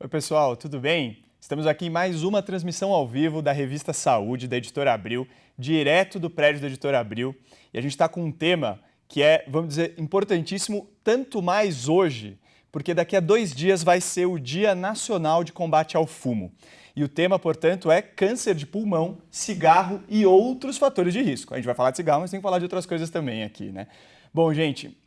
Oi, pessoal, tudo bem? Estamos aqui em mais uma transmissão ao vivo da revista Saúde, da Editora Abril, direto do prédio da Editora Abril. E a gente está com um tema que é, vamos dizer, importantíssimo, tanto mais hoje, porque daqui a 2 dias vai ser o Dia Nacional de Combate ao Fumo. E o tema, portanto, é câncer de pulmão, cigarro e outros fatores de risco. A gente vai falar de cigarro, mas tem que falar de outras coisas também aqui, né? Bom, gente,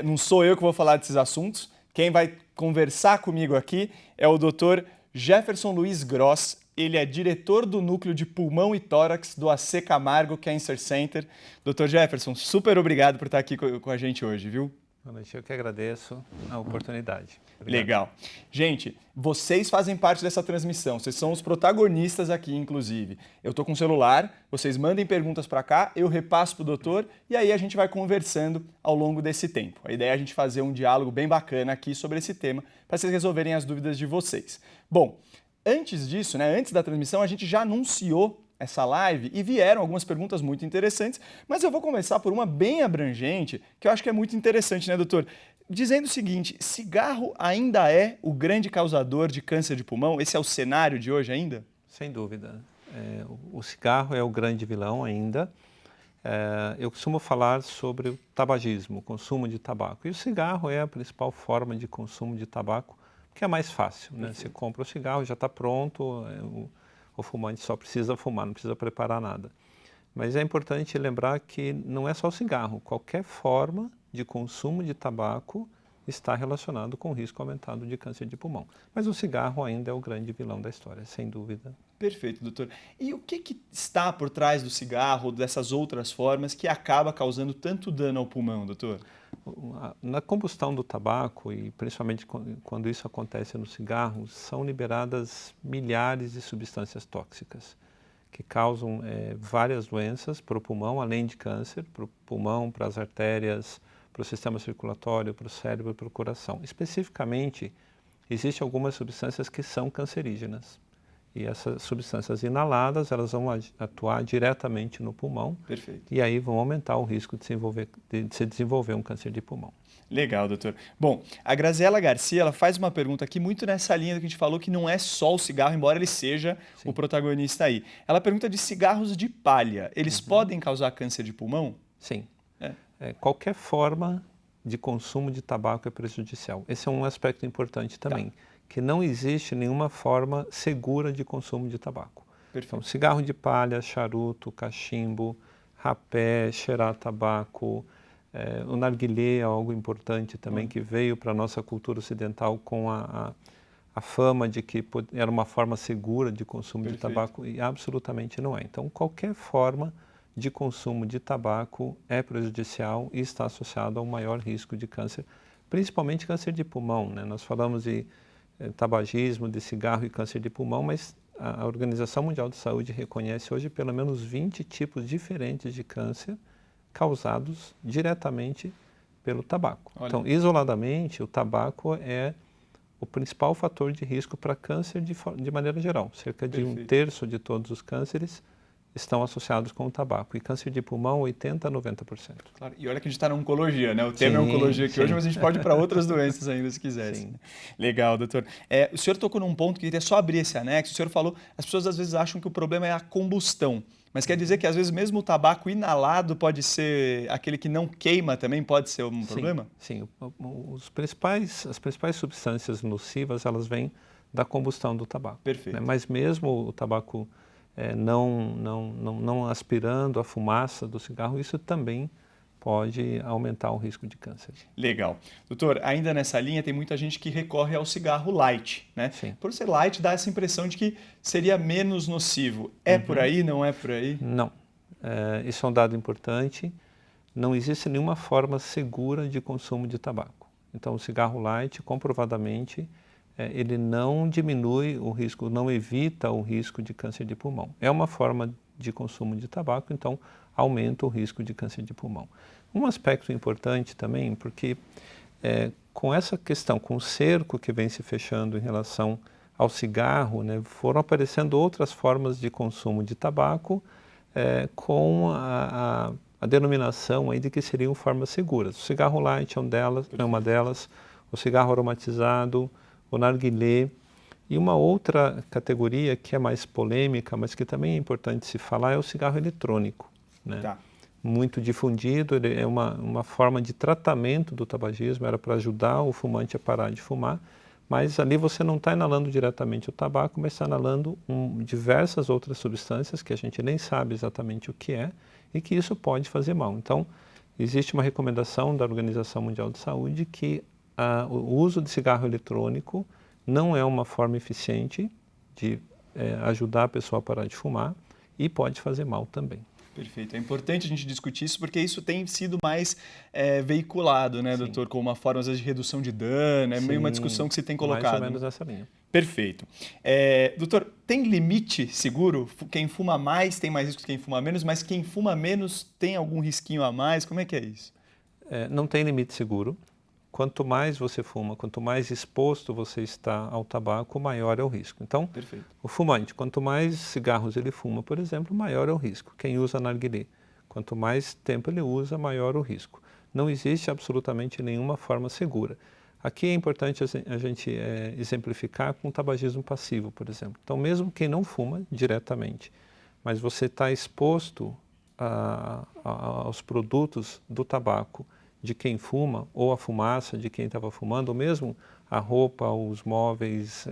não sou eu que vou falar desses assuntos. Quem vai conversar comigo aqui é o Dr. Jefferson Luiz Gross. Ele é diretor do Núcleo de Pulmão e Tórax do AC Camargo Cancer Center. Dr. Jefferson, super obrigado por estar aqui com a gente hoje, viu? Boa noite, eu que agradeço a oportunidade. Obrigado. Legal. Gente, vocês fazem parte dessa transmissão, vocês são os protagonistas aqui, inclusive. Eu estou com o celular, vocês mandem perguntas para cá, eu repasso para o doutor e aí a gente vai conversando ao longo desse tempo. A ideia é a gente fazer um diálogo bem bacana aqui sobre esse tema para vocês resolverem as dúvidas de vocês. Bom, antes disso, antes da transmissão, a gente já anunciou essa live e vieram algumas perguntas muito interessantes, mas eu vou começar por uma bem abrangente, que eu acho que é muito interessante, né, doutor? Dizendo o seguinte, cigarro ainda é o grande causador de câncer de pulmão? Esse é o cenário de hoje ainda? Sem dúvida. O cigarro é o grande vilão ainda. Eu costumo falar sobre o tabagismo, o consumo de tabaco. E o cigarro é a principal forma de consumo de tabaco, que é mais fácil, né? Você compra o cigarro, já está pronto, o fumante só precisa fumar, não precisa preparar nada. Mas é importante lembrar que não é só o cigarro, qualquer forma de consumo de tabaco está relacionado com o risco aumentado de câncer de pulmão. Mas o cigarro ainda é o grande vilão da história, sem dúvida. Perfeito, doutor. E o que está por trás do cigarro, dessas outras formas, que acaba causando tanto dano ao pulmão, doutor? Na combustão do tabaco, e principalmente quando isso acontece no cigarro, são liberadas milhares de substâncias tóxicas que causam várias doenças para o pulmão, além de câncer, para o pulmão, para as artérias, para o sistema circulatório, para o cérebro, para o coração. Especificamente, existem algumas substâncias que são cancerígenas. E essas substâncias inaladas, elas vão atuar diretamente no pulmão. Perfeito. E aí vão aumentar o risco de se desenvolver um câncer de pulmão. Legal, doutor. Bom, a Graziela Garcia, ela faz uma pergunta aqui muito nessa linha do que a gente falou, que não é só o cigarro, embora ele seja o protagonista aí. Ela pergunta de cigarros de palha. Eles podem causar câncer de pulmão? Sim. Qualquer forma de consumo de tabaco é prejudicial. Esse é um aspecto importante também, que não existe nenhuma forma segura de consumo de tabaco. Perfeito. Então, cigarro de palha, charuto, cachimbo, rapé, cheirar tabaco, o narguilé é algo importante também, que veio para a nossa cultura ocidental com a fama de que era uma forma segura de consumo de tabaco, e absolutamente não é. Então, qualquer forma de consumo de tabaco é prejudicial e está associado a um maior risco de câncer, principalmente câncer de pulmão, né? Nós falamos de tabagismo, de cigarro e câncer de pulmão, mas a Organização Mundial de Saúde reconhece hoje pelo menos 20 tipos diferentes de câncer causados diretamente pelo tabaco. Olha. Então, isoladamente, o tabaco é o principal fator de risco para câncer de maneira geral. Cerca de 1/3 de todos os cânceres estão associados com o tabaco. E câncer de pulmão, 80% a 90%. Claro. E olha que a gente está na oncologia, né? O tema é oncologia aqui hoje, mas a gente pode ir para outras doenças ainda, se quiser. Sim. Legal, doutor. O senhor tocou num ponto que eu queria só abrir esse anexo. O senhor falou, as pessoas às vezes acham que o problema é a combustão. Mas quer dizer que às vezes mesmo o tabaco inalado pode ser, aquele que não queima também pode ser um problema? Sim. As principais substâncias nocivas, elas vêm da combustão do tabaco. Perfeito. Né? Mas mesmo o tabaco não aspirando a fumaça do cigarro, isso também pode aumentar o risco de câncer. Legal. Doutor, ainda nessa linha tem muita gente que recorre ao cigarro light, né? Sim. Por ser light dá essa impressão de que seria menos nocivo. É por aí, não é por aí? Não. Isso é um dado importante. Não existe nenhuma forma segura de consumo de tabaco. Então, o cigarro light, comprovadamente, ele não diminui o risco, não evita o risco de câncer de pulmão. É uma forma de consumo de tabaco, então aumenta o risco de câncer de pulmão. Um aspecto importante também, porque com essa questão, com o cerco que vem se fechando em relação ao cigarro, né, foram aparecendo outras formas de consumo de tabaco com a denominação aí de que seriam formas seguras. O cigarro light é uma delas, o cigarro aromatizado, o narguilé. E uma outra categoria que é mais polêmica, mas que também é importante se falar, é o cigarro eletrônico, né? Tá. Muito difundido, ele é uma forma de tratamento do tabagismo, era para ajudar o fumante a parar de fumar, mas ali você não está inalando diretamente o tabaco, mas está inalando diversas outras substâncias que a gente nem sabe exatamente o que é e que isso pode fazer mal. Então, existe uma recomendação da Organização Mundial de Saúde que o uso de cigarro eletrônico não é uma forma eficiente de ajudar a pessoa a parar de fumar e pode fazer mal também. Perfeito. É importante a gente discutir isso porque isso tem sido mais veiculado, né, doutor, como uma forma, às vezes, de redução de dano, é meio uma discussão que se tem colocado. Mais ou menos nessa linha. Perfeito. Doutor, tem limite seguro? Quem fuma mais tem mais risco que quem fuma menos, mas quem fuma menos tem algum risquinho a mais? Como é que é isso? Não tem limite seguro. Quanto mais você fuma, quanto mais exposto você está ao tabaco, maior é o risco. Então, Perfeito. O fumante, quanto mais cigarros ele fuma, por exemplo, maior é o risco. Quem usa narguilé, quanto mais tempo ele usa, maior o risco. Não existe absolutamente nenhuma forma segura. Aqui é importante a gente exemplificar com o tabagismo passivo, por exemplo. Então, mesmo quem não fuma diretamente, mas você está exposto aos produtos do tabaco de quem fuma, ou a fumaça de quem estava fumando, ou mesmo a roupa, os móveis,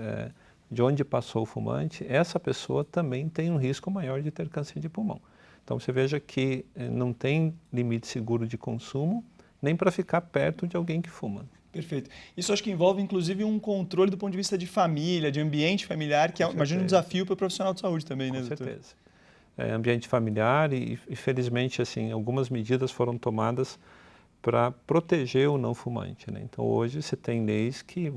de onde passou o fumante, essa pessoa também tem um risco maior de ter câncer de pulmão. Então você veja que não tem limite seguro de consumo, nem para ficar perto de alguém que fuma. Perfeito. Isso acho que envolve, inclusive, um controle do ponto de vista de família, de ambiente familiar, que imagino um desafio para o profissional de saúde também, né, doutor? Com certeza. Ambiente familiar e, felizmente, assim, algumas medidas foram tomadas para proteger o não fumante, né? Então hoje você tem leis que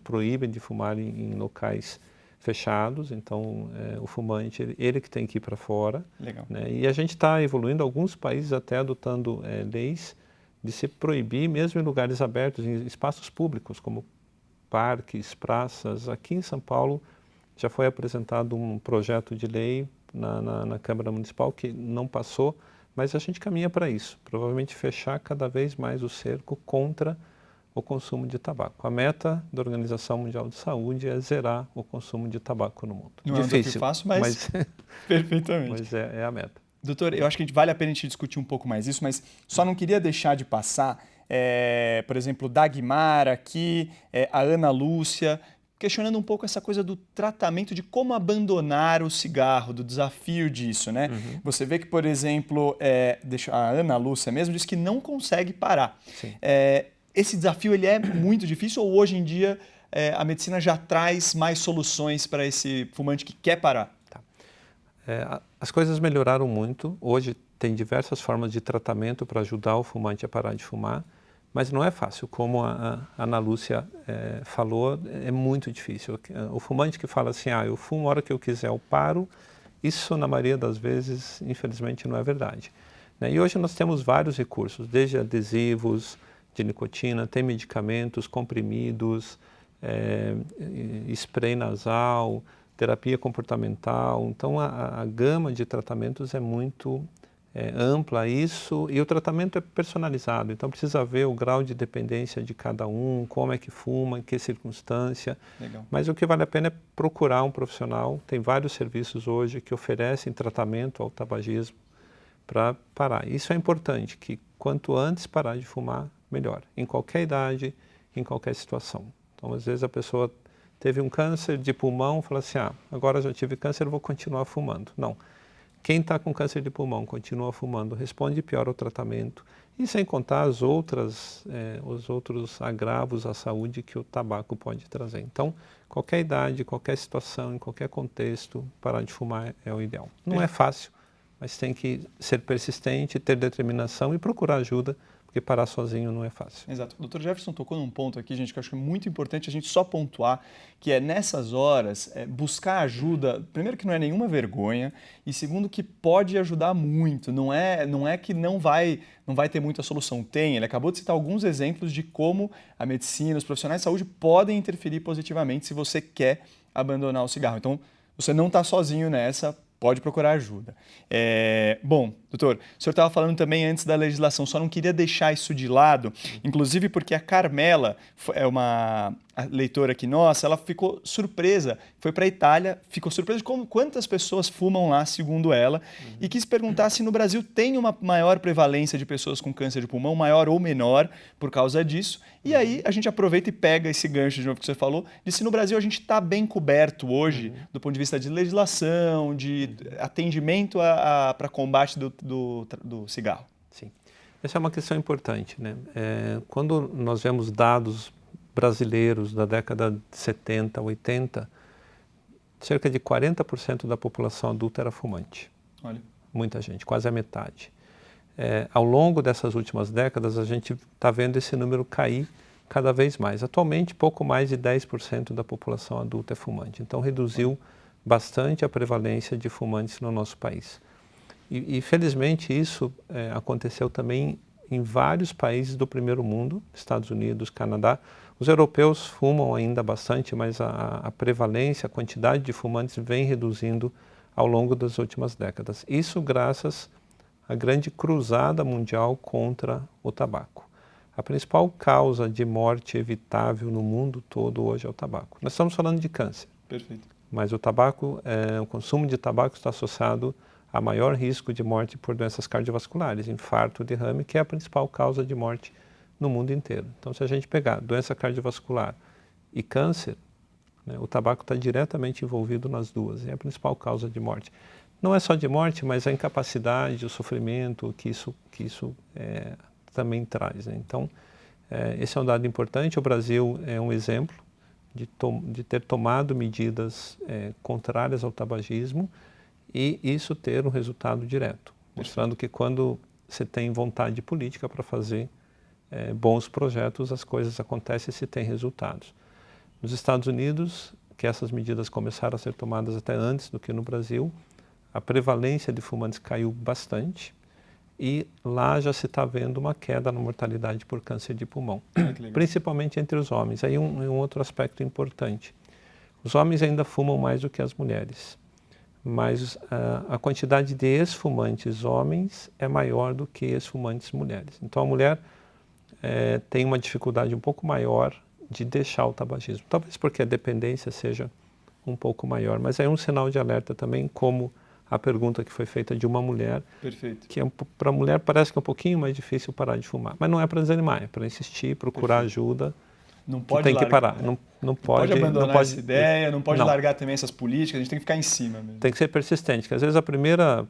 proíbem de fumar em locais fechados, então o fumante ele que tem que ir para fora. Legal. Né? E a gente está evoluindo, alguns países até adotando leis de se proibir mesmo em lugares abertos, em espaços públicos como parques, praças. Aqui em São Paulo já foi apresentado um projeto de lei na Câmara Municipal que não passou, mas a gente caminha para isso, provavelmente fechar cada vez mais o cerco contra o consumo de tabaco. A meta da Organização Mundial de Saúde é zerar o consumo de tabaco no mundo. Não é um desafio fácil, mas perfeitamente. Mas é a meta. Doutor, eu acho que vale a pena a gente discutir um pouco mais isso, mas só não queria deixar de passar, por exemplo, Dagmar aqui, a Ana Lúcia, questionando um pouco essa coisa do tratamento, de como abandonar o cigarro, do desafio disso, né? Uhum. Você vê que, por exemplo, a Ana Lúcia mesmo disse que não consegue parar. Esse desafio ele é muito difícil ou hoje em dia a medicina já traz mais soluções para esse fumante que quer parar? Tá. As coisas melhoraram muito. Hoje tem diversas formas de tratamento para ajudar o fumante a parar de fumar. Mas não é fácil, como a Ana Lúcia falou, é muito difícil. O fumante que fala assim, eu fumo a hora que eu quiser, eu paro, isso na maioria das vezes, infelizmente, não é verdade. Né? E hoje nós temos vários recursos, desde adesivos de nicotina, tem medicamentos, comprimidos, spray nasal, terapia comportamental. Então a gama de tratamentos é muito ampla isso, e o tratamento é personalizado, então precisa ver o grau de dependência de cada um, como é que fuma, em que circunstância. Legal. Mas o que vale a pena é procurar um profissional. Tem vários serviços hoje que oferecem tratamento ao tabagismo para parar. Isso é importante, que quanto antes parar de fumar, melhor, em qualquer idade, em qualquer situação. Então, às vezes a pessoa teve um câncer de pulmão, fala assim, agora já tive câncer, eu vou continuar fumando. Não. Quem está com câncer de pulmão continua fumando, responde pior ao tratamento, e sem contar os outros agravos à saúde que o tabaco pode trazer. Então, qualquer idade, qualquer situação, em qualquer contexto, parar de fumar é o ideal. Não é fácil, mas tem que ser persistente, ter determinação e procurar ajuda, porque parar sozinho não é fácil. Exato. O Dr. Jefferson tocou num ponto aqui, gente, que eu acho que é muito importante a gente só pontuar, que é nessas horas buscar ajuda, primeiro que não é nenhuma vergonha, e segundo que pode ajudar muito. Não é que não vai ter muita solução. Tem, ele acabou de citar alguns exemplos de como a medicina, os profissionais de saúde podem interferir positivamente se você quer abandonar o cigarro. Então, você não está sozinho nessa, pode procurar ajuda. Bom, doutor, o senhor estava falando também antes da legislação, só não queria deixar isso de lado, inclusive porque a Carmela, é uma leitora aqui nossa, ela ficou surpresa, foi para a Itália, ficou surpresa de quantas pessoas fumam lá, segundo ela, e quis perguntar se no Brasil tem uma maior prevalência de pessoas com câncer de pulmão, maior ou menor, por causa disso. E aí a gente aproveita e pega esse gancho de novo que você falou, de se no Brasil a gente está bem coberto hoje, do ponto de vista de legislação, de atendimento para combate do cigarro. Sim. Essa é uma questão importante, né? Quando nós vemos dados brasileiros da década de 70, 80, cerca de 40% da população adulta era fumante. Olha. Muita gente, quase a metade. Ao longo dessas últimas décadas, a gente está vendo esse número cair cada vez mais. Atualmente, pouco mais de 10% da população adulta é fumante. Então, reduziu bastante a prevalência de fumantes no nosso país. E felizmente, isso aconteceu também em vários países do primeiro mundo, Estados Unidos, Canadá. Os europeus fumam ainda bastante, mas a prevalência, a quantidade de fumantes vem reduzindo ao longo das últimas décadas. Isso graças à grande cruzada mundial contra o tabaco. A principal causa de morte evitável no mundo todo hoje é o tabaco. Nós estamos falando de câncer. Perfeito. Mas o consumo de tabaco está associado a maior risco de morte por doenças cardiovasculares, infarto, derrame, que é a principal causa de morte no mundo inteiro. Então, se a gente pegar doença cardiovascular e câncer, né, o tabaco está diretamente envolvido nas duas, é a principal causa de morte. Não é só de morte, mas a incapacidade, o sofrimento que isso também traz, né? Então, esse é um dado importante. O Brasil é um exemplo de ter tomado medidas contrárias ao tabagismo e isso ter um resultado direto, mostrando que quando você tem vontade política para fazer bons projetos, as coisas acontecem e se tem resultados. Nos Estados Unidos, que essas medidas começaram a ser tomadas até antes do que no Brasil, a prevalência de fumantes caiu bastante e lá já se está vendo uma queda na mortalidade por câncer de pulmão, principalmente entre os homens. Aí um outro aspecto importante. Os homens ainda fumam mais do que as mulheres, mas a quantidade de ex-fumantes homens é maior do que ex-fumantes mulheres. Então a mulher tem uma dificuldade um pouco maior de deixar o tabagismo. Talvez porque a dependência seja um pouco maior, mas é um sinal de alerta também, como a pergunta que foi feita de uma mulher. Perfeito. Que para a mulher parece que é um pouquinho mais difícil parar de fumar, mas não é para desanimar, é para insistir, procurar ajuda. Não pode tem largar, que parar, né? Não pode abandonar essa ideia, não pode largar também essas políticas, a gente tem que ficar em cima mesmo. Tem que ser persistente, porque às vezes a primeira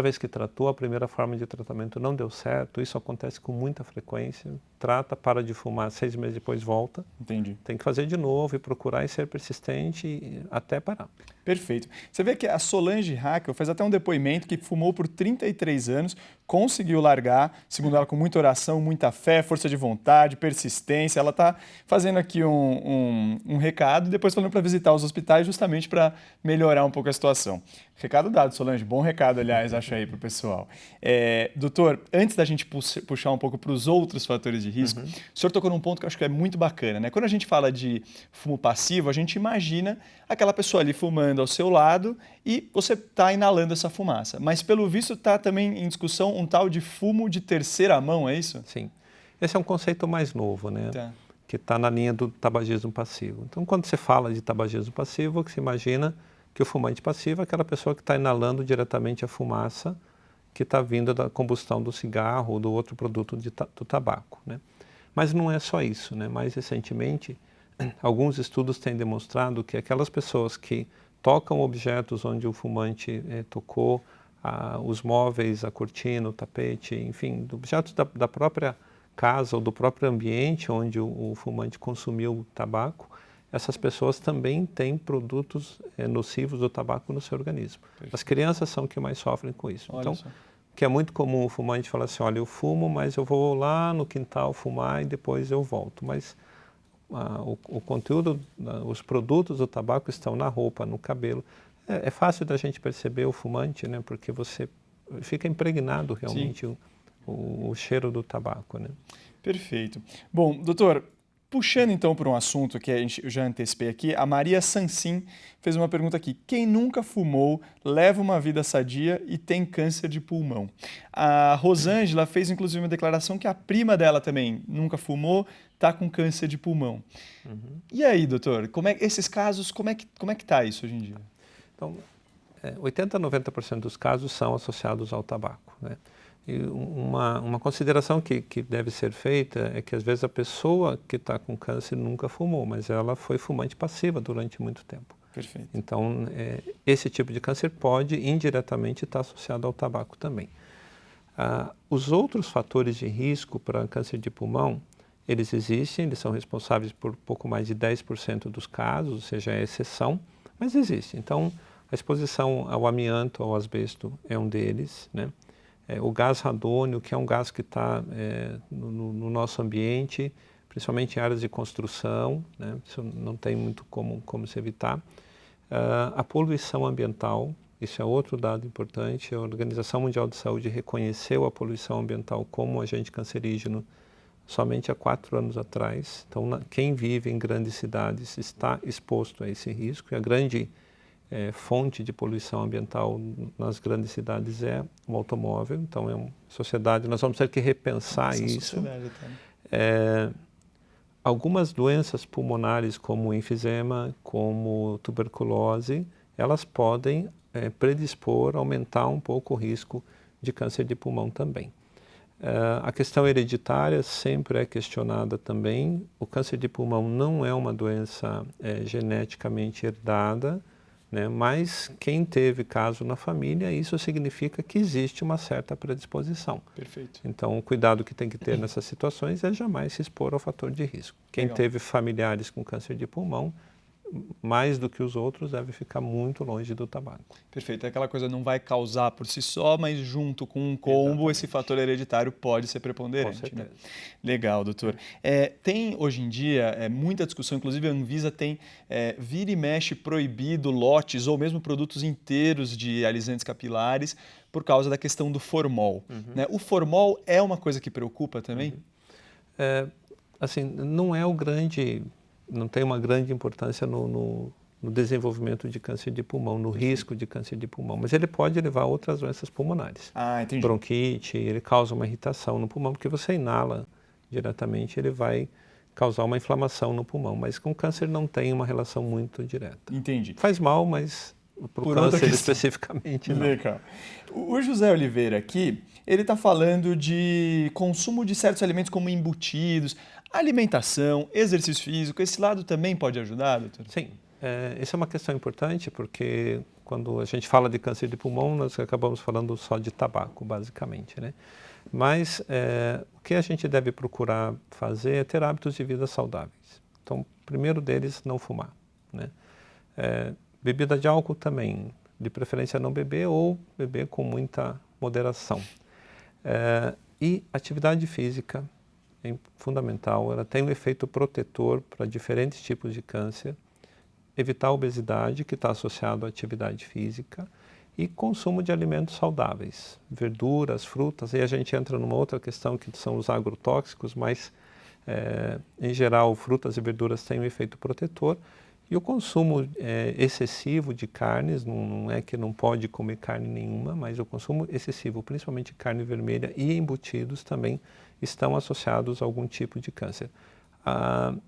vez que tratou, a primeira forma de tratamento não deu certo, isso acontece com muita frequência, trata, para de fumar, 6 meses depois volta. Entendi. Tem que fazer de novo e procurar e ser persistente até parar. Perfeito. Você vê que a Solange Hackel fez até um depoimento que fumou por 33 anos, conseguiu largar, segundo ela, com muita oração, muita fé, força de vontade, persistência. Ela está fazendo aqui um recado e depois falando para visitar os hospitais justamente para melhorar um pouco a situação. Recado dado, Solange. Bom recado, aliás, acho aí para o pessoal. Doutor, antes da gente puxar um pouco para os outros fatores de risco, o senhor tocou num ponto que eu acho que é muito bacana, né? Quando a gente fala de fumo passivo, a gente imagina aquela pessoa ali fumando ao seu lado e você está inalando essa fumaça. Mas, pelo visto, está também em discussão um tal de fumo de terceira mão, é isso? Sim. Esse é um conceito mais novo, né? Tá. Que está na linha do tabagismo passivo. Então, quando você fala de tabagismo passivo, você imagina que o fumante passivo é aquela pessoa que está inalando diretamente a fumaça que está vindo da combustão do cigarro ou do outro produto do tabaco, né? Mas não é só isso, né? Mais recentemente, alguns estudos têm demonstrado que aquelas pessoas que tocam objetos onde o fumante tocou, os móveis, a cortina, o tapete, enfim, objetos da própria casa ou do próprio ambiente onde o fumante consumiu o tabaco, essas pessoas também têm produtos nocivos do tabaco no seu organismo. Perfeito. As crianças são que mais sofrem com isso. Olha então, só. Que é muito comum o fumante falar assim, olha, eu fumo, mas eu vou lá no quintal fumar e depois eu volto. Mas o conteúdo, os produtos do tabaco estão na roupa, no cabelo. É fácil da gente perceber o fumante, né? Porque você fica impregnado realmente o cheiro do tabaco, né? Perfeito. Bom, doutor, Puxando então para um assunto que eu já antecipei aqui, a Maria Sansim fez uma pergunta aqui. Quem nunca fumou, leva uma vida sadia e tem câncer de pulmão? A Rosângela fez inclusive uma declaração que a prima dela também nunca fumou, está com câncer de pulmão. E aí, doutor, esses casos, como é que tá isso hoje em dia? Então, 80 a 90% dos casos são associados ao tabaco, né? E uma consideração que deve ser feita é que às vezes a pessoa que está com câncer nunca fumou, mas ela foi fumante passiva durante muito tempo. Perfeito. Então, esse tipo de câncer pode indiretamente estar associado ao tabaco também. Os outros fatores de risco para câncer de pulmão, eles existem, eles são responsáveis por pouco mais de 10% dos casos, ou seja, é exceção, mas existe. Então, a exposição ao amianto, ao asbesto, é um deles, né? O gás radônio, que é um gás que está no nosso ambiente, principalmente em áreas de construção, né? Isso não tem muito como se evitar. A poluição ambiental, isso é outro dado importante. A Organização Mundial de Saúde reconheceu a poluição ambiental como um agente cancerígeno somente há 4 anos atrás. Então, quem vive em grandes cidades está exposto a esse risco. E a grande fonte de poluição ambiental nas grandes cidades é o automóvel. Então, é uma sociedade, nós vamos ter que repensar isso. Algumas doenças pulmonares, como enfisema, como tuberculose, elas podem predispor, aumentar um pouco o risco de câncer de pulmão também. A questão hereditária sempre é questionada também. O câncer de pulmão não é uma doença geneticamente herdada, né? Mas quem teve caso na família, isso significa que existe uma certa predisposição. Perfeito. Então, o cuidado que tem que ter nessas situações é jamais se expor ao fator de risco. Quem teve familiares com câncer de pulmão, mais do que os outros, deve ficar muito longe do tabaco. Perfeito. Aquela coisa não vai causar por si só, mas junto com um combo, exatamente, esse fator hereditário pode ser preponderante. Com certeza. Né? Legal, doutor. Tem hoje em dia muita discussão, inclusive a Anvisa tem vira e mexe proibido lotes ou mesmo produtos inteiros de alisantes capilares por causa da questão do formol. Né? O formol é uma coisa que preocupa também? Assim, não tem uma grande importância no desenvolvimento de câncer de pulmão, no risco de câncer de pulmão, mas ele pode levar a outras doenças pulmonares. Entendi. Bronquite, ele causa uma irritação no pulmão, porque você inala diretamente, ele vai causar uma inflamação no pulmão, mas com câncer não tem uma relação muito direta. Entendi. Faz mal, mas para o câncer especificamente não. Legal. O José Oliveira aqui, ele está falando de consumo de certos alimentos como embutidos, alimentação, exercício físico, esse lado também pode ajudar, doutor? Sim, essa é uma questão importante porque quando a gente fala de câncer de pulmão, nós acabamos falando só de tabaco, basicamente, né? Mas o que a gente deve procurar fazer é ter hábitos de vida saudáveis. Então, o primeiro deles, não fumar, né? Bebida de álcool também, de preferência não beber ou beber com muita moderação. E atividade física é fundamental, ela tem um efeito protetor para diferentes tipos de câncer, evitar a obesidade, que está associado à atividade física, e consumo de alimentos saudáveis, verduras, frutas, e a gente entra numa outra questão que são os agrotóxicos, mas em geral frutas e verduras têm um efeito protetor, e o consumo excessivo de carnes, não é que não pode comer carne nenhuma, mas o consumo excessivo, principalmente carne vermelha e embutidos também, estão associados a algum tipo de câncer.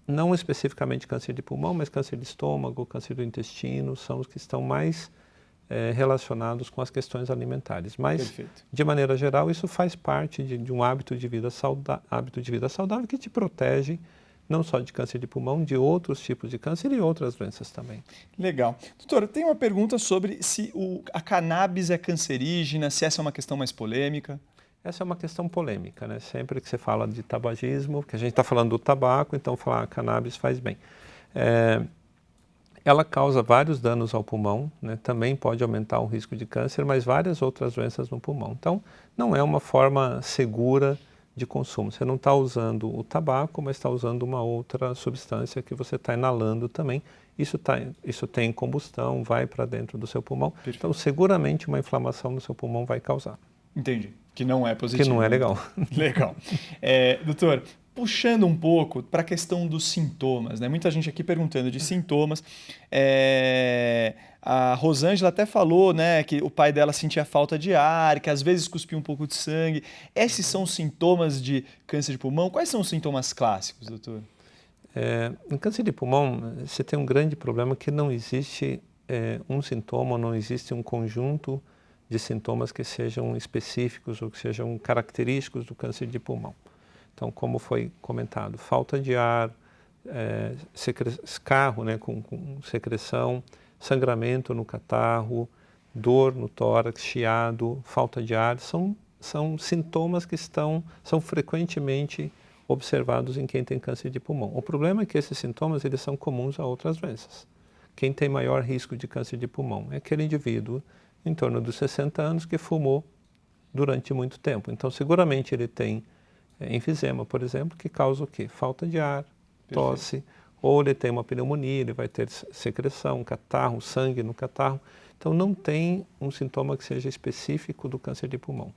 Não especificamente câncer de pulmão, mas câncer de estômago, câncer do intestino, são os que estão mais relacionados com as questões alimentares. Mas, perfeito, de maneira geral, isso faz parte de um hábito de vida saudável que te protege não só de câncer de pulmão, de outros tipos de câncer e outras doenças também. Legal. Doutora, tem uma pergunta sobre se a cannabis é cancerígena, se essa é uma questão mais polêmica. Essa é uma questão polêmica, né? Sempre que você fala de tabagismo, que a gente está falando do tabaco, então falar cannabis faz bem. Ela causa vários danos ao pulmão, né? Também pode aumentar o risco de câncer, mas várias outras doenças no pulmão. Então, não é uma forma segura de consumo. Você não está usando o tabaco, mas está usando uma outra substância que você está inalando também. Isso tem combustão, vai para dentro do seu pulmão. Perfeito. Então, seguramente uma inflamação no seu pulmão vai causar. Entendi. Que não é positivo. Que não é legal. Legal. Doutor, puxando um pouco para a questão dos sintomas, né? Muita gente aqui perguntando de sintomas. A Rosângela até falou, né, que o pai dela sentia falta de ar, que às vezes cuspia um pouco de sangue. Esses são sintomas de câncer de pulmão? Quais são os sintomas clássicos, doutor? Em câncer de pulmão, você tem um grande problema que não existe um sintoma, não existe um conjunto de sintomas que sejam específicos ou que sejam característicos do câncer de pulmão. Então, como foi comentado, falta de ar, escarro, né, com secreção, sangramento no catarro, dor no tórax, chiado, falta de ar, são sintomas que são frequentemente observados em quem tem câncer de pulmão. O problema é que esses sintomas eles são comuns a outras doenças. Quem tem maior risco de câncer de pulmão é aquele indivíduo em torno dos 60 anos que fumou durante muito tempo. Então, seguramente ele tem enfisema, por exemplo, que causa o quê? Falta de ar, tosse, ou ele tem uma pneumonia, ele vai ter secreção, catarro, sangue no catarro. Então, não tem um sintoma que seja específico do câncer de pulmão.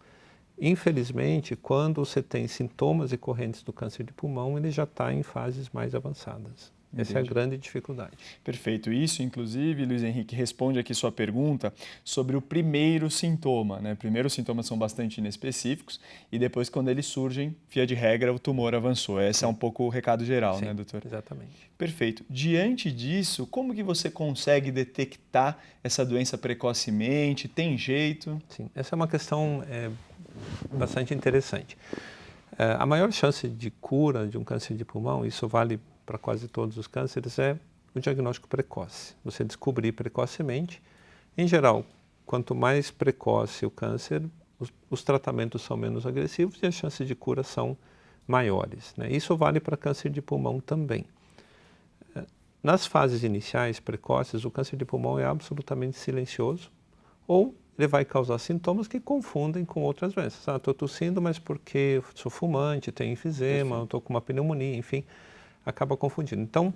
Infelizmente, quando você tem sintomas recorrentes do câncer de pulmão, ele já está em fases mais avançadas. Entendi. Essa é a grande dificuldade. Perfeito. Isso, inclusive, Luiz Henrique, responde aqui sua pergunta sobre o primeiro sintoma, né? Primeiro, os sintomas são bastante inespecíficos e depois, quando eles surgem, via de regra, o tumor avançou. Esse é um pouco o recado geral, Sim, né, doutor? Exatamente. Perfeito. Diante disso, como que você consegue detectar essa doença precocemente? Tem jeito? Sim, essa é uma questão bastante interessante. A maior chance de cura de um câncer de pulmão, isso vale para quase todos os cânceres, é o diagnóstico precoce. Você descobrir precocemente. Em geral, quanto mais precoce o câncer, os tratamentos são menos agressivos e as chances de cura são maiores, né? Isso vale para câncer de pulmão também. Nas fases iniciais precoces, o câncer de pulmão é absolutamente silencioso ou ele vai causar sintomas que confundem com outras doenças. Estou tossindo, mas porque sou fumante, tenho enfisema, estou com uma pneumonia, enfim, acaba confundindo. Então,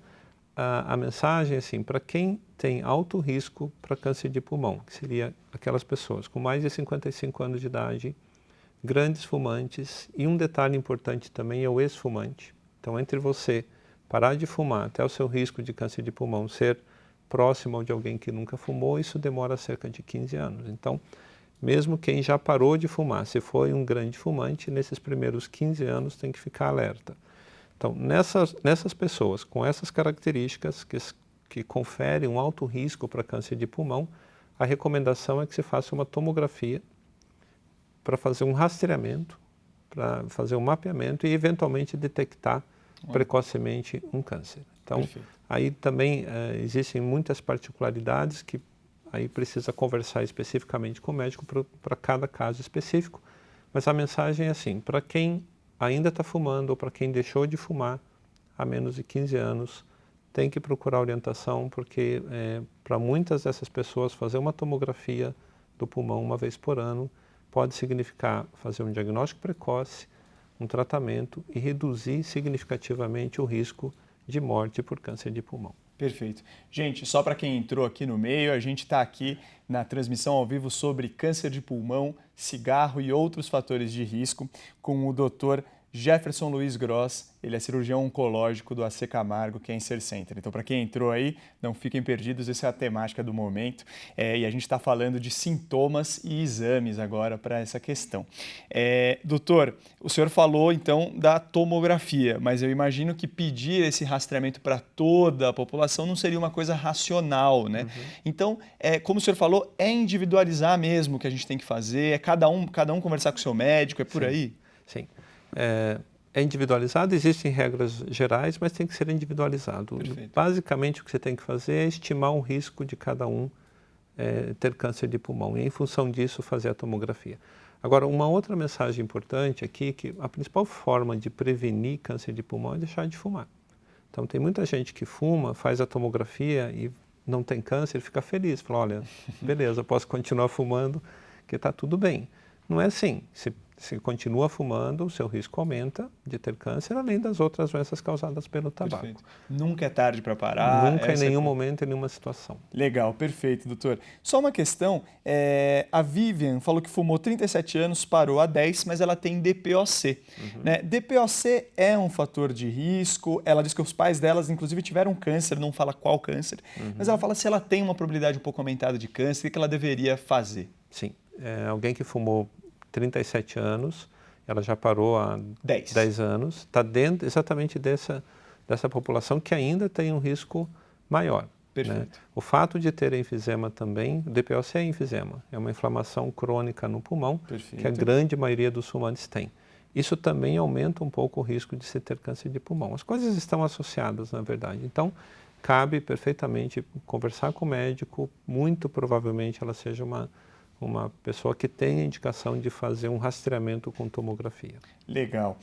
a mensagem é assim, para quem tem alto risco para câncer de pulmão, que seria aquelas pessoas com mais de 55 anos de idade, grandes fumantes, e um detalhe importante também é o ex-fumante. Então, entre você parar de fumar até o seu risco de câncer de pulmão ser próximo ao de alguém que nunca fumou, isso demora cerca de 15 anos. Então, mesmo quem já parou de fumar, se foi um grande fumante, nesses primeiros 15 anos tem que ficar alerta. Então, nessas pessoas com essas características que conferem um alto risco para câncer de pulmão, a recomendação é que se faça uma tomografia para fazer um rastreamento, para fazer um mapeamento e eventualmente detectar precocemente um câncer. Então, aí também existem muitas particularidades que aí precisa conversar especificamente com o médico para cada caso específico, mas a mensagem é assim, para quem ainda está fumando ou para quem deixou de fumar há menos de 15 anos, tem que procurar orientação, porque para muitas dessas pessoas fazer uma tomografia do pulmão uma vez por ano pode significar fazer um diagnóstico precoce, um tratamento e reduzir significativamente o risco de morte por câncer de pulmão. Perfeito. Gente, só para quem entrou aqui no meio, a gente está aqui na transmissão ao vivo sobre câncer de pulmão, cigarro e outros fatores de risco com o Dr. Jefferson Luiz Gross, ele é cirurgião oncológico do AC Camargo Cancer Center. Então, para quem entrou aí, não fiquem perdidos, essa é a temática do momento. E a gente está falando de sintomas e exames agora para essa questão. Doutor, o senhor falou então da tomografia, mas eu imagino que pedir esse rastreamento para toda a população não seria uma coisa racional, né? Uhum. Então, como o senhor falou, é individualizar mesmo o que a gente tem que fazer, é cada um conversar com o seu médico, é por aí? Sim. É individualizado, existem regras gerais, mas tem que ser individualizado. Perfeito. Basicamente, o que você tem que fazer é estimar o risco de cada um ter câncer de pulmão e, em função disso, fazer a tomografia. Agora, uma outra mensagem importante aqui, que a principal forma de prevenir câncer de pulmão é deixar de fumar. Então, tem muita gente que fuma, faz a tomografia e não tem câncer, fica feliz, fala, olha, beleza, posso continuar fumando, que está tudo bem. Não é assim. Se continua fumando, o seu risco aumenta de ter câncer, além das outras doenças causadas pelo tabaco. Perfeito. Nunca é tarde para parar. Nunca, em nenhum momento, em nenhuma situação. Legal, perfeito, doutor. Só uma questão, a Vivian falou que fumou 37 anos, parou há 10, mas ela tem DPOC. Né? DPOC é um fator de risco, ela diz que os pais delas, inclusive, tiveram câncer, não fala qual câncer, mas ela fala se ela tem uma probabilidade um pouco aumentada de câncer, o que ela deveria fazer? Sim, alguém que fumou 37 anos, ela já parou há 10 anos, está dentro exatamente dessa população que ainda tem um risco maior. Perfeito. Né? O fato de ter enfisema também, o DPOC é enfisema, é uma inflamação crônica no pulmão, Perfeito. que a grande maioria dos fumantes tem. Isso também aumenta um pouco o risco de se ter câncer de pulmão. As coisas estão associadas, na verdade. Então, cabe perfeitamente conversar com o médico, muito provavelmente ela seja uma pessoa que tem a indicação de fazer um rastreamento com tomografia. Legal.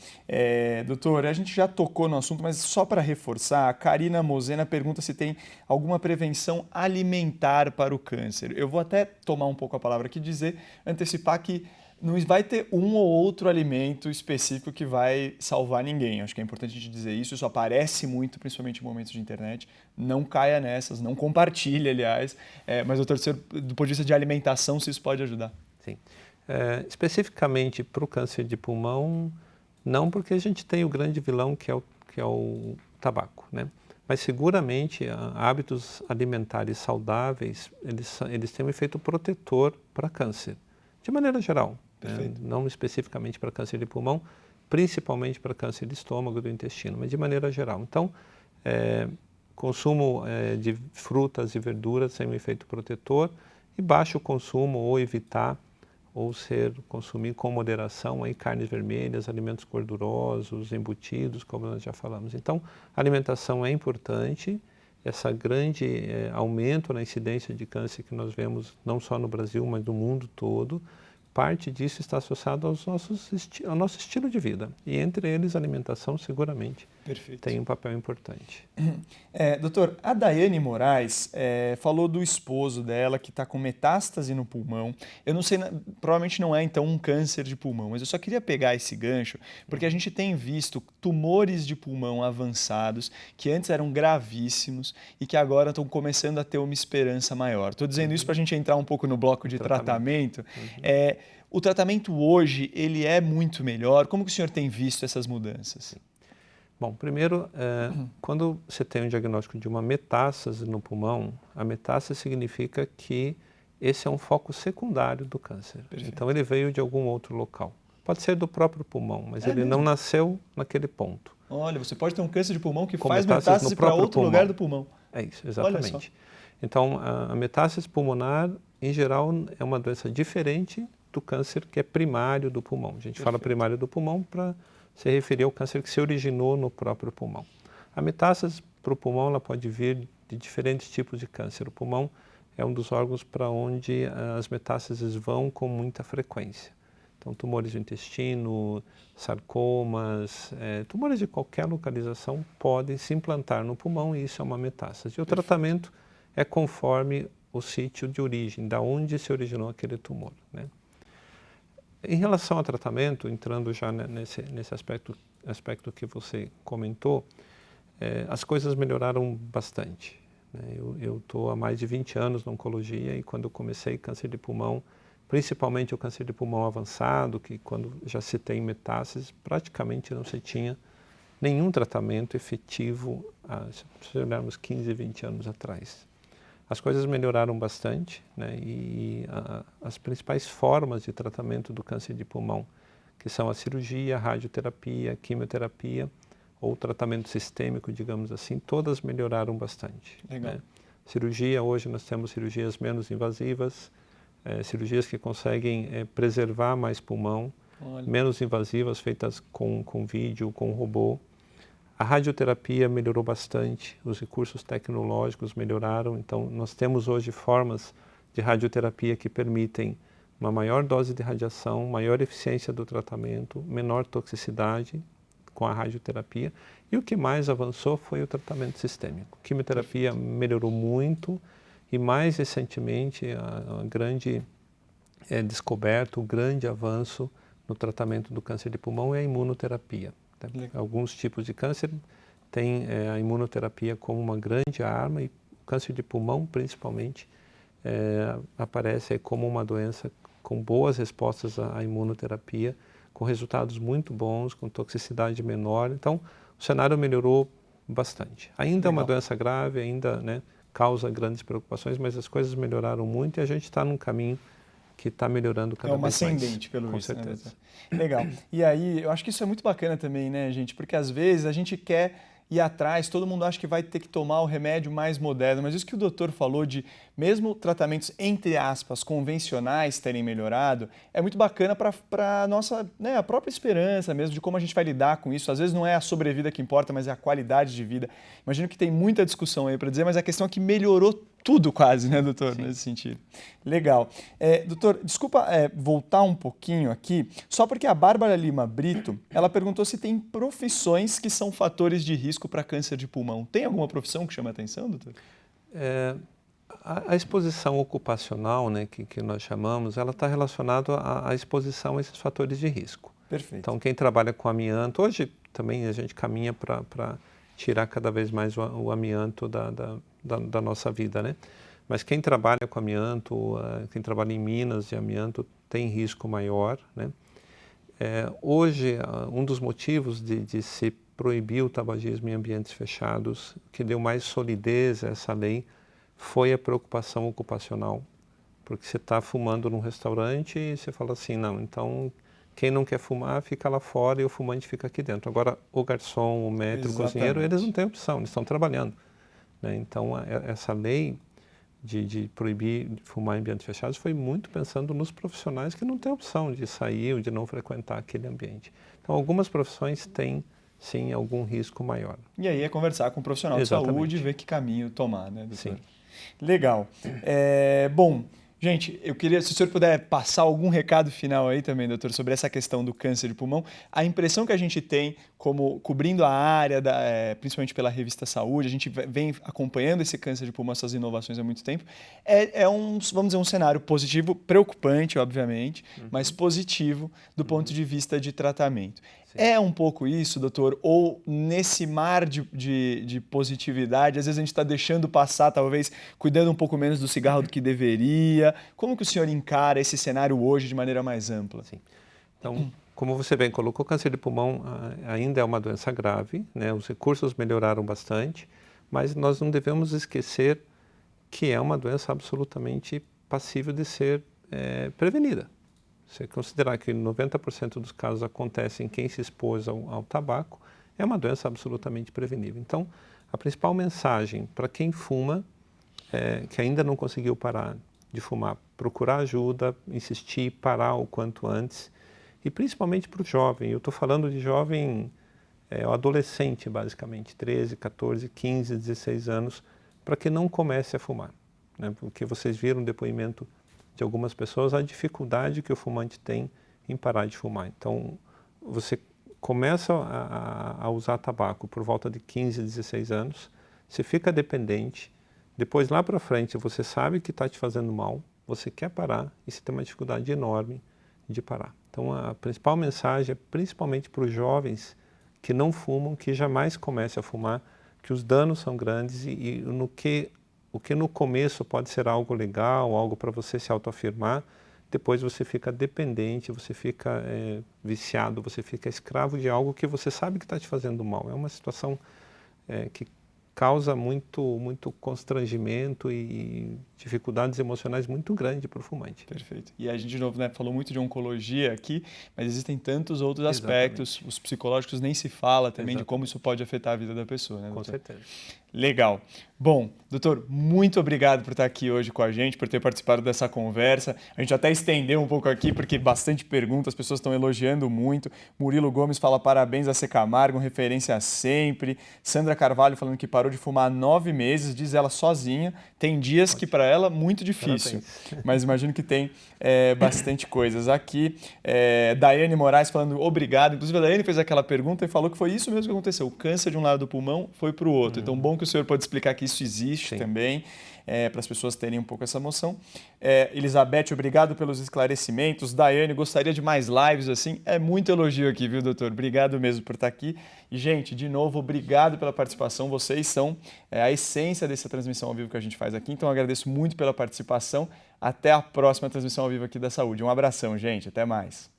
Doutor, a gente já tocou no assunto, mas só para reforçar, a Karina Mosena pergunta se tem alguma prevenção alimentar para o câncer. Eu vou até tomar um pouco a palavra aqui e antecipar que não vai ter um ou outro alimento específico que vai salvar ninguém. Acho que é importante a gente dizer isso. Isso aparece muito, principalmente em momentos de internet. Não caia nessas, não compartilhe, aliás. Mas, doutor, do ponto de vista de alimentação, se isso pode ajudar. Sim. Especificamente para o câncer de pulmão, não, porque a gente tem o grande vilão que é o tabaco, né? Mas seguramente hábitos alimentares saudáveis, eles têm um efeito protetor para câncer, de maneira geral. Não especificamente para câncer de pulmão, principalmente para câncer de estômago, do intestino, mas de maneira geral. Então, consumo de frutas e verduras tem um efeito protetor e baixo consumo ou evitar ou consumir com moderação aí carnes vermelhas, alimentos gordurosos, embutidos, como nós já falamos. Então, a alimentação é importante. Essa grande aumento na incidência de câncer que nós vemos não só no Brasil, mas no mundo todo, parte disso está associado ao nosso estilo de vida. E entre eles, a alimentação seguramente tem um papel importante. Doutor, a Daiane Moraes falou do esposo dela que está com metástase no pulmão. Eu não sei, provavelmente não é então um câncer de pulmão, mas eu só queria pegar esse gancho, porque a gente tem visto tumores de pulmão avançados que antes eram gravíssimos e que agora estão começando a ter uma esperança maior. Estou dizendo isso para a gente entrar um pouco no bloco de tratamento. O tratamento hoje, ele é muito melhor? Como que o senhor tem visto essas mudanças? Bom, primeiro, quando você tem um diagnóstico de uma metástase no pulmão, a metástase significa que esse é um foco secundário do câncer. Perfeito. Então, ele veio de algum outro local. Pode ser do próprio pulmão, mas ele não nasceu naquele ponto. Olha, você pode ter um câncer de pulmão que faz metástase para outro lugar do pulmão. É isso, exatamente. Então, a metástase pulmonar, em geral, é uma doença diferente do câncer que é primário do pulmão. A gente fala primário do pulmão para se referir ao câncer que se originou no próprio pulmão. A metástase para o pulmão ela pode vir de diferentes tipos de câncer. O pulmão é um dos órgãos para onde as metástases vão com muita frequência. Então, tumores do intestino, sarcomas, tumores de qualquer localização podem se implantar no pulmão e isso é uma metástase. E o tratamento é conforme o sítio de origem, da onde se originou aquele tumor, né? Em relação ao tratamento, entrando já nesse aspecto que você comentou, as coisas melhoraram bastante. Né? Eu estou há mais de 20 anos na oncologia e quando eu comecei câncer de pulmão, principalmente o câncer de pulmão avançado, que quando já se tem metástases, praticamente não se tinha nenhum tratamento efetivo, se olharmos 15, 20 anos atrás. As coisas melhoraram bastante, né? E as principais formas de tratamento do câncer de pulmão, que são a cirurgia, a radioterapia, a quimioterapia ou tratamento sistêmico, digamos assim, todas melhoraram bastante. Legal. Né? Cirurgia, hoje nós temos cirurgias menos invasivas, cirurgias que conseguem preservar mais pulmão, menos invasivas, feitas com vídeo, com robô. A radioterapia melhorou bastante, os recursos tecnológicos melhoraram, então nós temos hoje formas de radioterapia que permitem uma maior dose de radiação, maior eficiência do tratamento, menor toxicidade com a radioterapia. E o que mais avançou foi o tratamento sistêmico. A quimioterapia melhorou muito e mais recentemente a grande descoberta, o grande avanço no tratamento do câncer de pulmão é a imunoterapia. Tá? Alguns tipos de câncer têm a imunoterapia como uma grande arma e o câncer de pulmão, principalmente, aparece como uma doença com boas respostas à imunoterapia, com resultados muito bons, com toxicidade menor. Então, o cenário melhorou bastante. Ainda é uma doença grave, ainda, né, causa grandes preocupações, mas as coisas melhoraram muito e a gente está num caminho que está melhorando cada vez mais. É uma ascendente, pelo visto. Com certeza. Né? Legal. E aí, eu acho que isso é muito bacana também, né, gente? Porque às vezes a gente quer ir atrás, todo mundo acha que vai ter que tomar o remédio mais moderno, mas isso que o doutor falou de mesmo tratamentos, entre aspas, convencionais terem melhorado, é muito bacana para a nossa, né, a própria esperança mesmo, de como a gente vai lidar com isso. Às vezes não é a sobrevida que importa, mas é a qualidade de vida. Imagino que tem muita discussão aí para dizer, mas a questão é que melhorou tudo quase, né, doutor, Sim. nesse sentido. Legal. Doutor, desculpa voltar um pouquinho aqui, só porque a Bárbara Lima Brito, ela perguntou se tem profissões que são fatores de risco para câncer de pulmão. Tem alguma profissão que chama a atenção, doutor? A exposição ocupacional, né, que nós chamamos, ela está relacionada à exposição a esses fatores de risco. Perfeito. Então, quem trabalha com amianto, hoje também a gente caminha para tirar cada vez mais o amianto da nossa vida, né? Mas quem trabalha com amianto, quem trabalha em minas de amianto, tem risco maior, né? Hoje, um dos motivos de se proibir o tabagismo em ambientes fechados, que deu mais solidez a essa lei, foi a preocupação ocupacional. Porque você está fumando num restaurante e você fala assim, não, então quem não quer fumar fica lá fora e o fumante fica aqui dentro. Agora, o garçom, o maître, o cozinheiro, eles não têm opção, eles estão trabalhando. Né? Então, essa lei de proibir de fumar em ambientes fechados foi muito pensando nos profissionais que não têm opção de sair ou de não frequentar aquele ambiente. Então, algumas profissões têm, sim, algum risco maior. E aí é conversar com um profissional de saúde e ver que caminho tomar, né, doutor? Sim. Legal. Bom, gente, eu queria, se o senhor puder passar algum recado final aí também, doutor, sobre essa questão do câncer de pulmão. A impressão que a gente tem, como cobrindo a área, principalmente pela revista Saúde, a gente vem acompanhando esse câncer de pulmão, essas inovações há muito tempo, vamos dizer, um cenário positivo, preocupante, obviamente, mas positivo do ponto de vista de tratamento. Sim. É um pouco isso, doutor? Ou nesse mar de positividade, às vezes a gente está deixando passar, talvez, cuidando um pouco menos do cigarro do que deveria? Como que o senhor encara esse cenário hoje de maneira mais ampla? Sim. Então, como você bem colocou, o câncer de pulmão ainda é uma doença grave, né? Os recursos melhoraram bastante, mas nós não devemos esquecer que é uma doença absolutamente passível de ser prevenida. Se considerar que 90% dos casos acontecem em quem se expôs ao tabaco, é uma doença absolutamente prevenível. Então, a principal mensagem para quem fuma, que ainda não conseguiu parar de fumar, procurar ajuda, insistir, parar o quanto antes, e principalmente para o jovem. Eu estou falando de jovem, o adolescente, basicamente, 13, 14, 15, 16 anos, para que não comece a fumar. Né? Porque vocês viram o depoimento de algumas pessoas, a dificuldade que o fumante tem em parar de fumar. Então, você começa a usar tabaco por volta de 15, 16 anos, você fica dependente, depois lá para frente você sabe que está te fazendo mal, você quer parar e você tem uma dificuldade enorme de parar. Então, a principal mensagem é principalmente para os jovens que não fumam, que jamais comecem a fumar, que os danos são grandes e o que no começo pode ser algo legal, algo para você se autoafirmar, depois você fica dependente, você fica viciado, você fica escravo de algo que você sabe que está te fazendo mal. É uma situação que causa muito constrangimento e dificuldades emocionais muito grandes para o fumante. Perfeito. E a gente, de novo, né, falou muito de oncologia aqui, mas existem tantos outros aspectos, os psicológicos nem se fala também de como isso pode afetar a vida da pessoa, né, doutor? Com certeza. Legal. Bom, doutor, muito obrigado por estar aqui hoje com a gente, por ter participado dessa conversa. A gente até estendeu um pouco aqui, porque bastante perguntas, as pessoas estão elogiando muito. Murilo Gomes fala parabéns a C. Camargo, referência sempre. Sandra Carvalho falando que parou de fumar há 9 meses, diz ela sozinha. Tem dias que para ela muito difícil, mas imagino que tem bastante coisas aqui. Daiane Moraes falando obrigado. Inclusive a Daiane fez aquela pergunta e falou que foi isso mesmo que aconteceu. O câncer de um lado do pulmão foi para o outro. Então, bom que o senhor pode explicar que isso existe também. para as pessoas terem um pouco essa noção. Elizabeth, obrigado pelos esclarecimentos. Daiane, gostaria de mais lives assim. É muito elogio aqui, viu, doutor? Obrigado mesmo por estar aqui. E, gente, de novo, obrigado pela participação. Vocês são a essência dessa transmissão ao vivo que a gente faz aqui. Então, eu agradeço muito pela participação. Até a próxima transmissão ao vivo aqui da Saúde. Um abração, gente. Até mais.